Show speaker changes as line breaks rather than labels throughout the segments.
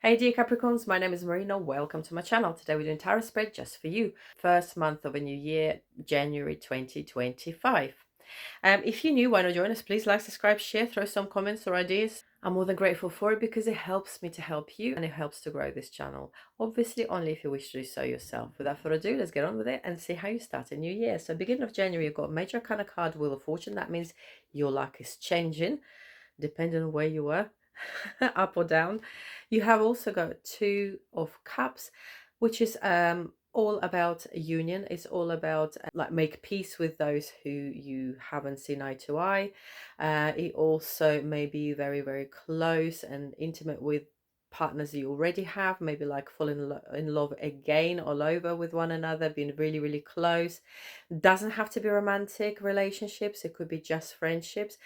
Hey dear Capricorns, my name is Marina. Welcome to my channel. Today we're doing tarot spread just for you. First month of a new year, January 2025. If you're new, why not join us? Please like, subscribe, share, throw some comments or ideas. I'm more than grateful for it because it helps me to help you and it helps to grow this channel. Obviously, only if you wish to do so yourself. Without further ado, let's get on with it and see how you start a new year. So beginning of January, you've got Major Arcana card, Wheel of Fortune. That means your luck is changing depending on where you were, up or down. You have also got Two of Cups, which is all about union. It's all about like make peace with those who you haven't seen eye to eye. It also may be very, very close and intimate with partners you already have, maybe like falling in love again all over with one another, being really, really close. Doesn't have to be romantic relationships, it could be just friendships.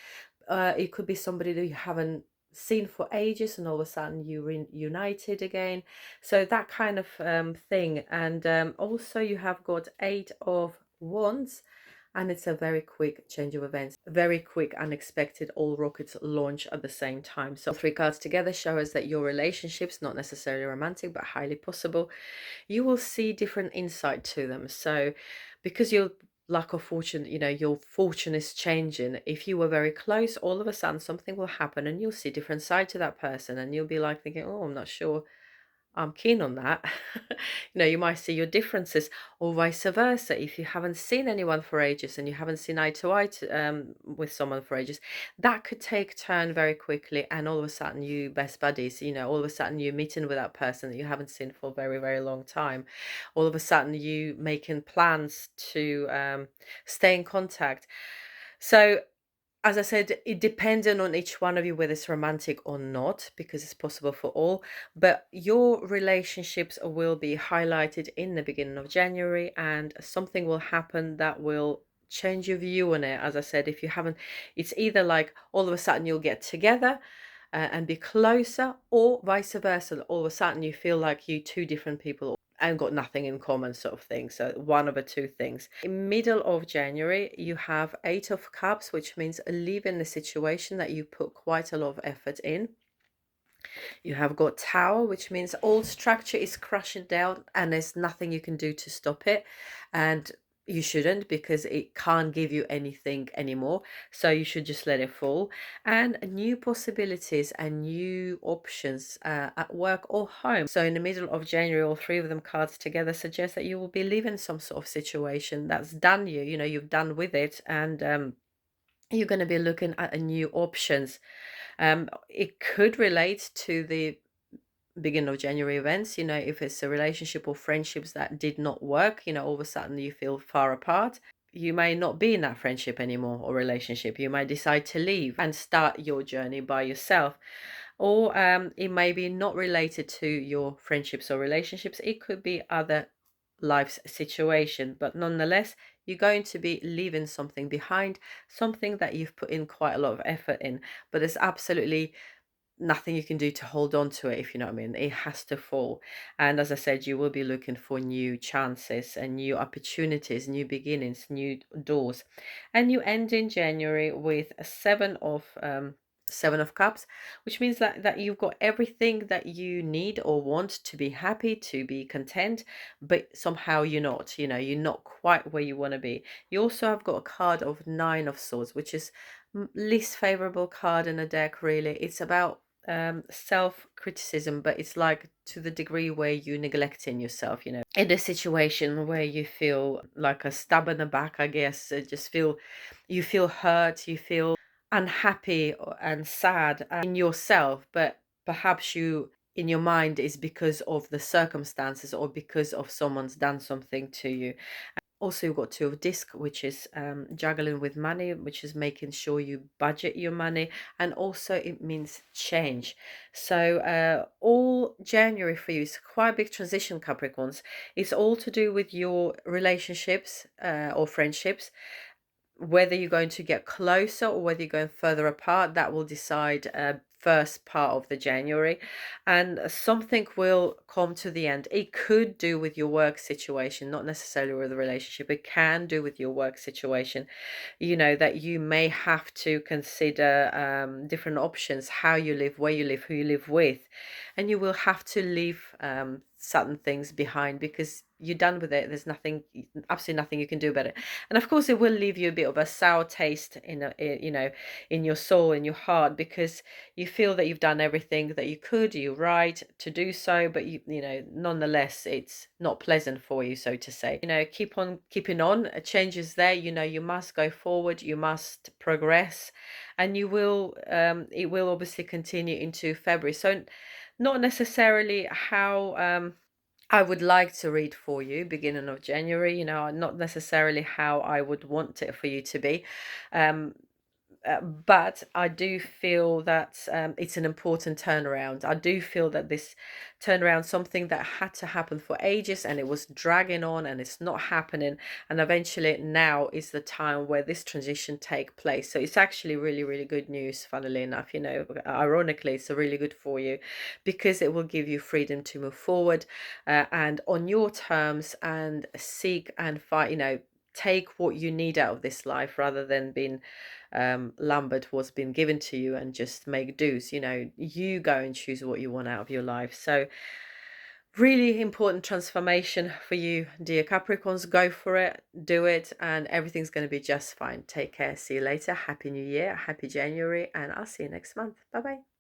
It could be somebody that you haven't seen for ages and all of a sudden you reunited again, so that kind of thing. And also you have got Eight of Wands, and it's a very quick change of events, very quick, unexpected, all rockets launch at the same time. So three cards together show us that your relationships, not necessarily romantic but highly possible, you will see different insight to them. So because your luck of fortune, your fortune is changing. If you were very close, all of a sudden something will happen and you'll see different side to that person and you'll be like thinking, oh, I'm not sure I'm keen on that. You might see your differences, or vice versa. If you haven't seen anyone for ages and you haven't seen eye to eye with someone for ages, that could take turn very quickly. And all of a sudden, you best buddies. All of a sudden you're meeting with that person that you haven't seen for a very, very long time. All of a sudden, you making plans to stay in contact. So as I said, it depending on each one of you whether it's romantic or not, because it's possible for all. But your relationships will be highlighted in the beginning of January, and something will happen that will change your view on it. As I said, if you haven't, it's either like all of a sudden you'll get together and be closer, or vice versa. All of a sudden you feel like you two different people and got nothing in common, sort of thing. So one of the two things. In middle of January, you have Eight of Cups, which means leaving the situation that you put quite a lot of effort in. You have got Tower, which means old structure is crashing down and there's nothing you can do to stop it. And you shouldn't, because it can't give you anything anymore. So you should just let it fall. And new possibilities and new options at work or home. So in the middle of January, all three of them cards together suggest that you will be leaving some sort of situation that's done you. You've done with it, and you're going to be looking at new options. It could relate to the beginning of January events, if it's a relationship or friendships that did not work, all of a sudden you feel far apart. You may not be in that friendship anymore or relationship. You might decide to leave and start your journey by yourself. Or it may be not related to your friendships or relationships. It could be other life's situation, but nonetheless, you're going to be leaving something behind, something that you've put in quite a lot of effort in, but there's absolutely nothing you can do to hold on to it, if you know what I mean. It has to fall. And as I said, you will be looking for new chances and new opportunities, new beginnings, new doors. And you end in January with a Seven of Cups, which means that you've got everything that you need or want to be happy, to be content, but somehow you're not quite where you want to be. You also have got a card of Nine of Swords, which is least favorable card in a deck, really. It's about self-criticism, but it's like to the degree where you're neglecting yourself, in a situation where you feel like a stab in the back, I guess. You feel hurt, you feel unhappy and sad in yourself, but perhaps you in your mind is because of the circumstances or because of someone's done something to you. Also, you've got Two of Disc, which is juggling with money, which is making sure you budget your money. And also it means change. So all January for you is quite a big transition, Capricorns. It's all to do with your relationships or friendships. Whether you're going to get closer or whether you're going further apart, that will decide first part of the January, and something will come to the end. It could do with your work situation, not necessarily with the relationship. It can do with your work situation, that you may have to consider different options, how you live, where you live, who you live with, and you will have to leave certain things behind because you're done with it. There's nothing, absolutely nothing you can do about it. And of course, it will leave you a bit of a sour taste in your soul, in your heart, because you feel that you've done everything that you could, you're right to do so, but nonetheless, it's not pleasant for you, so to say. Keep on keeping on. A change is there. You must go forward. You must progress, and it will obviously continue into February. So not necessarily how I would like to read for you beginning of January, not necessarily how I would want it for you to be. Um, but I do feel that it's an important turnaround. I do feel that this turnaround, something that had to happen for ages and it was dragging on and it's not happening. And eventually now is the time where this transition take place. So it's actually really, really good news, funnily enough. Ironically, it's really good for you because it will give you freedom to move forward and on your terms and seek and fight, take what you need out of this life rather than being lumbered what's been given to you and just make do's. You go and choose what you want out of your life. So really important transformation for you, dear Capricorns. Go for it, do it, and everything's going to be just fine. Take care. See you later. Happy New Year, happy January, and I'll see you next month. Bye bye.